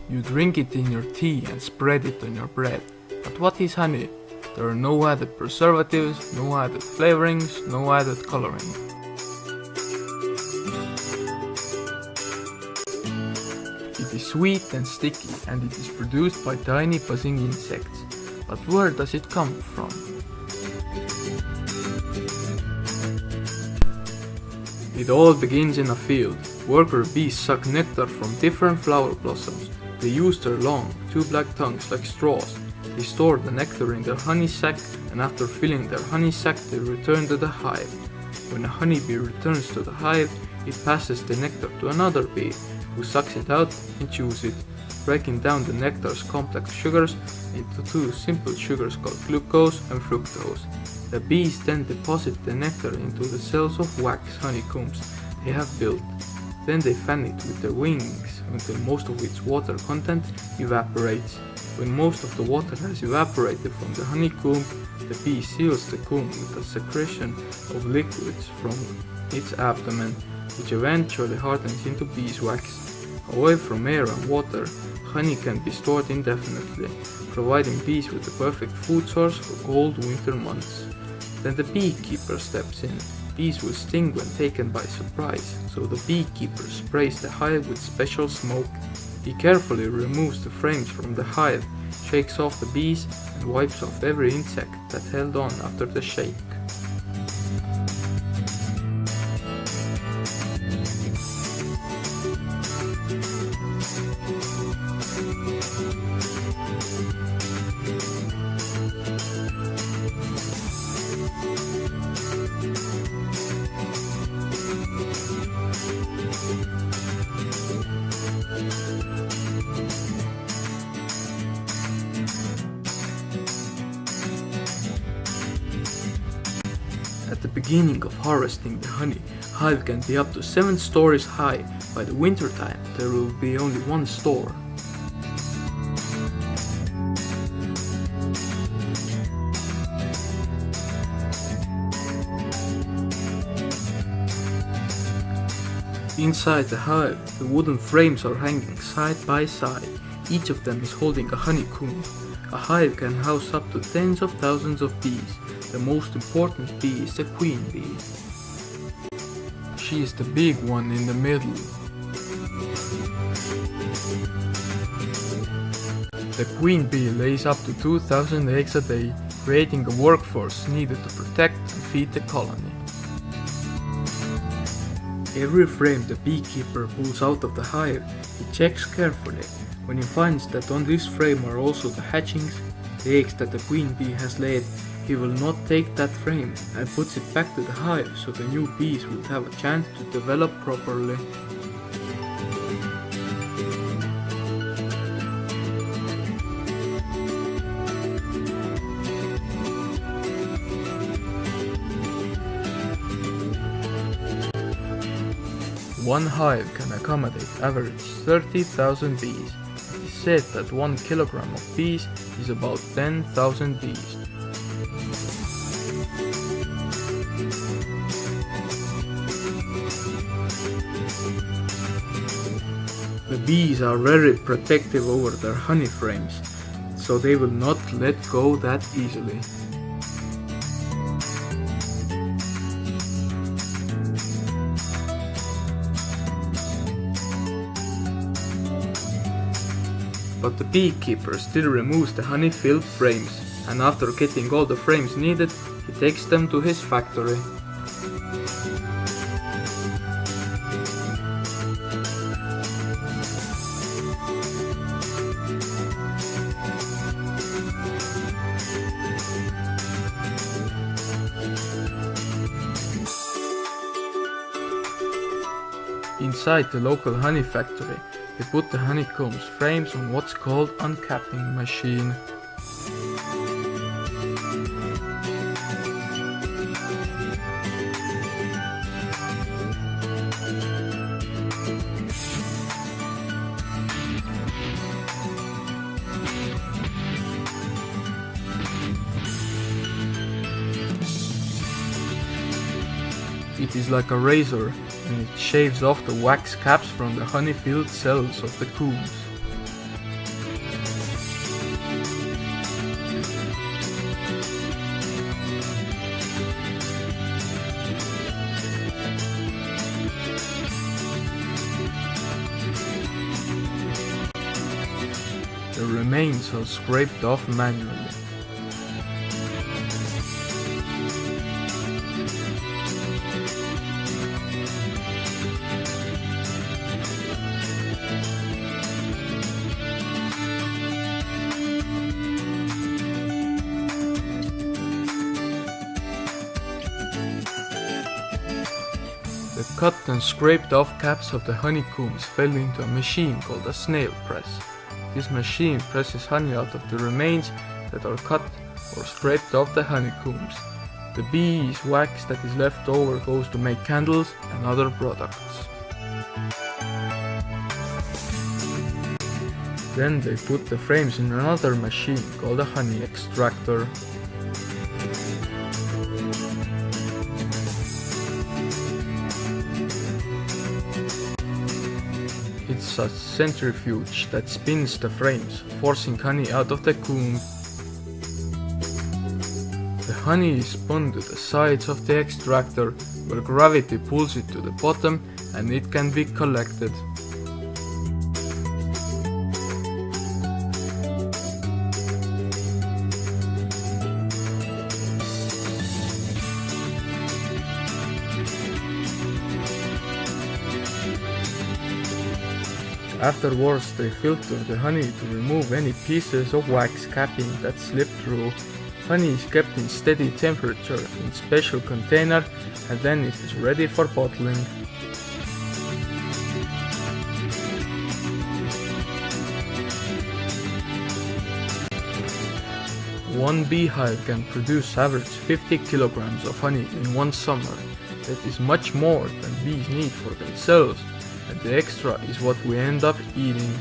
You drink it in your tea and spread it on your bread. But what is honey? There are no added preservatives, no added flavorings, no added coloring. It is sweet and sticky, and it is produced by tiny buzzing insects. But where does it come from? It all begins in a field. Worker bees suck nectar from different flower blossoms. They use their long, two black tongues like straws. They store the nectar in their honey sac, and after filling their honey sac they return to the hive. When a honeybee returns to the hive, it passes the nectar to another bee, who sucks it out and chews it, breaking down the nectar's complex sugars into two simple sugars called glucose and fructose. The bees then deposit the nectar into the cells of wax honeycombs they have built. Then they fan it with their wings until most of its water content evaporates. When most of the water has evaporated from the honeycomb, the bee seals the comb with a secretion of liquids from its abdomen, which eventually hardens into beeswax. Away from air and water, honey can be stored indefinitely, providing bees with the perfect food source for cold winter months. Then the beekeeper steps in. Bees will sting when taken by surprise, so the beekeeper sprays the hive with special smoke. He carefully removes the frames from the hive, shakes off the bees, and wipes off every insect that held on after the shake. At the beginning of harvesting the honey, hive can be up to 7 stories high. By the winter time, there will be only one store. Inside the hive, the wooden frames are hanging side by side. Each of them is holding a honeycomb. A hive can house up to tens of thousands of bees. The most important bee is the queen bee. She is the big one in the middle. The queen bee lays up to 2,000 eggs a day, creating a workforce needed to protect and feed the colony. Every frame the beekeeper pulls out of the hive, he checks carefully. When he finds that on this frame are also the hatchings, the eggs that the queen bee has laid, he will not take that frame and puts it back to the hive so the new bees will have a chance to develop properly. One hive can accommodate average 30,000 bees. It is said that 1 kilogram of bees is about 10,000 bees. The bees are very protective over their honey frames, so they will not let go that easily. But the beekeeper still removes the honey-filled frames, and after getting all the frames needed, he takes them to his factory. Inside the local honey factory, they put the honeycomb's frames on what's called uncapping machine. It is like a razor, and it shaves off the wax caps from the honey-filled cells of the combs. remains are scraped off manually. The cut and scraped off caps of the honeycombs fell into a machine called a snail press. This machine presses honey out of the remains that are cut or scraped off the honeycombs. The bees' wax that is left over goes to make candles and other products. Then they put the frames in another machine called a honey extractor. It's a centrifuge that spins the frames, forcing honey out of the comb. The honey is spun to the sides of the extractor, where gravity pulls it to the bottom and it can be collected. Afterwards, they filter the honey to remove any pieces of wax capping that slip through. Honey is kept in steady temperature in special container and then it is ready for bottling. One beehive can produce average 50 kilograms of honey in one summer. That is much more than bees need for themselves, and the extra is what we end up eating.